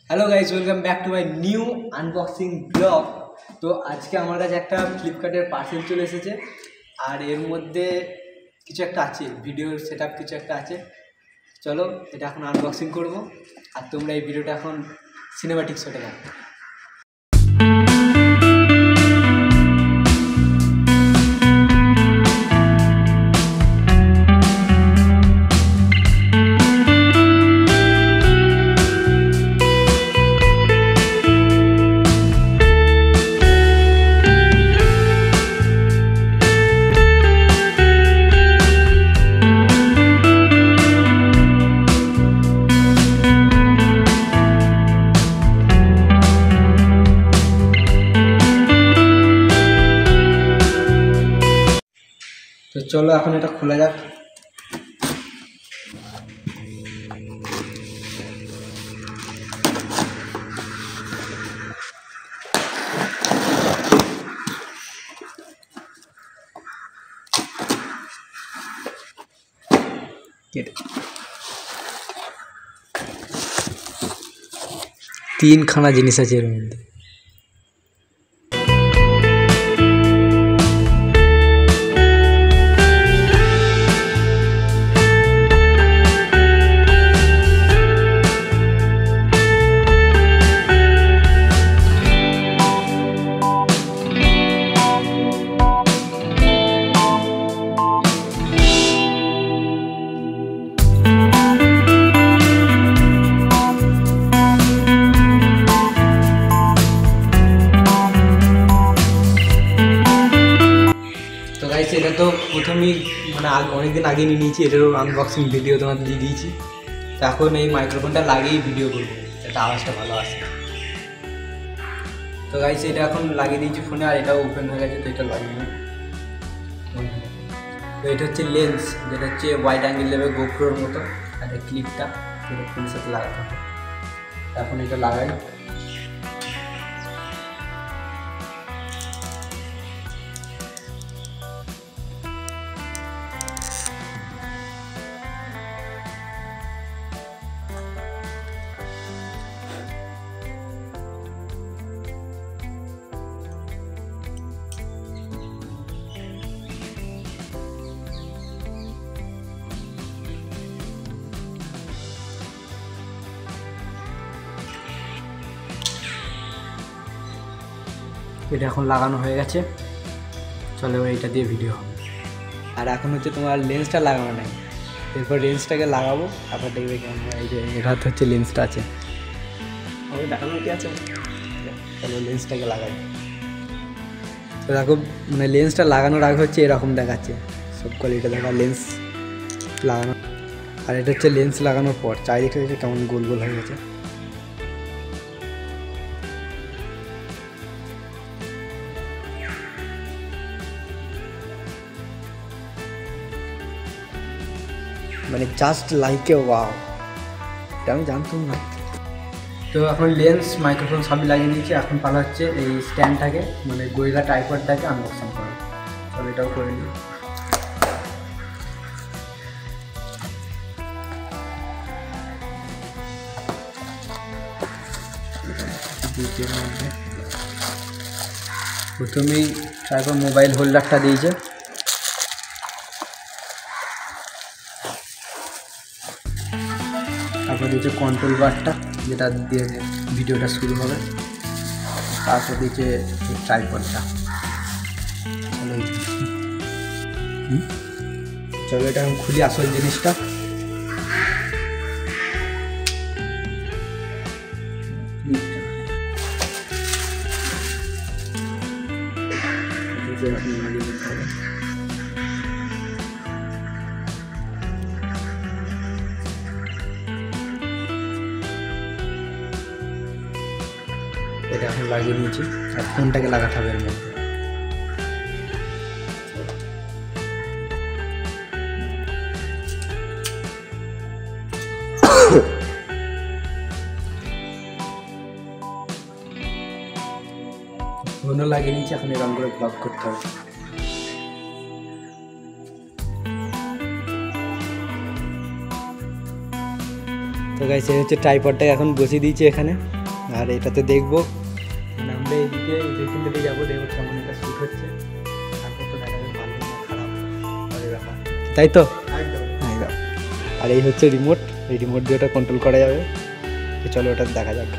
Hello guys, welcome back to my new unboxing blog. তো আজকে আমার কাছে একটা ফ্লিপকার্টের পার্সেল চলে এসেছে, আর এর মধ্যে কিছু একটা আছে, ভিডিওর সেট আপ কিছু একটা আছে। চলো এটা এখন আনবক্সিং করব, আর তোমরা এই ভিডিওটা এখন সিনেমাটিক শটে দেখো। তো চলো এখন এটা খোলা যাক। তিনখানা জিনিস আছে এর মধ্যে। এটা তো প্রথমেই অনেকদিন আগে নিয়ে নিয়েছি, এটারও আনবক্সিং ভিডিও তোমাদের দিয়ে দিয়েছি। তো এখন এই মাইক্রোফোনটা লাগিয়েই ভিডিও করবো, যাতে আওয়াজটা ভালো আসে। তো গাইস এটা এখন লাগিয়ে দিয়েছি ফোনে, আর এটাও ওপেন হয়ে গেছে, তো এটা লাগিয়ে নিই। তো এটা হচ্ছে লেন্স, যেটা হচ্ছে ওয়াইড অ্যাঙ্গেল নেবে গোপ্রোর মতো, আর এই ক্লিপটা এটা ফোনের সাথে লাগাতে হবে। এখন এটা লাগাই। এটা এখন লাগানো হয়ে গেছে, চলো এইটা দিয়ে ভিডিও হবে। আর এখন হচ্ছে তোমার লেন্সটা লাগানো নেই, এরপর লেন্সটাকে লাগাবো, তারপর দেখবে কেমন হয়। এই যে এটা হচ্ছে লেন্সটা আছে, আমাকে দেখানো কি আছে। চলো লেন্সটাকে লাগাই। তো দেখো, মানে লেন্সটা লাগানোর আগে হচ্ছে এরকম দেখাচ্ছে, সব কোয়ালিটি দেখা লেন্স লাগানো। আর এটা হচ্ছে লেন্স লাগানোর পর চারিদিকটা হচ্ছে কেমন গোল গোল হয়ে গেছে। মানে জাস্ট লাইক এ ওয়াও, এটা আমি জানতাম না। তো এখন লেন্স মাইক্রোফোন সবই লাগিয়ে দিয়েছি, এখন পালা হচ্ছে এই স্ট্যান্ডটাকে, মানে গোয়েগা টাইপডটাকে আনবক্সিং করা। চলো এটাও করে নিই। প্রথমেই তারপর মোবাইল হোল্ডারটা দিয়েছে, তারপর দিয়েছে কন্ট্রোল বারটা, যেটা দিয়ে ভিডিওটা শুরু হবে। তারপর দিয়েছে ট্রাইপডটা। চলো এটা আমি খুলি আসল জিনিসটা। এটা এখন লাগিয়ে নিয়েছি, আর ফোনটাকে লাগাতে হবে এর মধ্যে। ফোনও লাগিয়ে নিয়েছি, এখন এরকম করে ব্লক করতে হবে। তো গাইস এই হচ্ছে ট্রাইপডটা এখন বসিয়ে দিয়েছি এখানে। আর এটাতে দেখবো নামলে এইদিকে যেখান থেকে যাবো, দেখবো কেমন এটা শ্যুট হচ্ছে, তারপর তো দেখা যাবে ভালো না খারাপ পরের ব্যাপার, তাই তো? একদম। আর এই হচ্ছে রিমোট, এই রিমোট দিয়ে ওটা কন্ট্রোল করা যাবে। চলো ওটা দেখা যাক।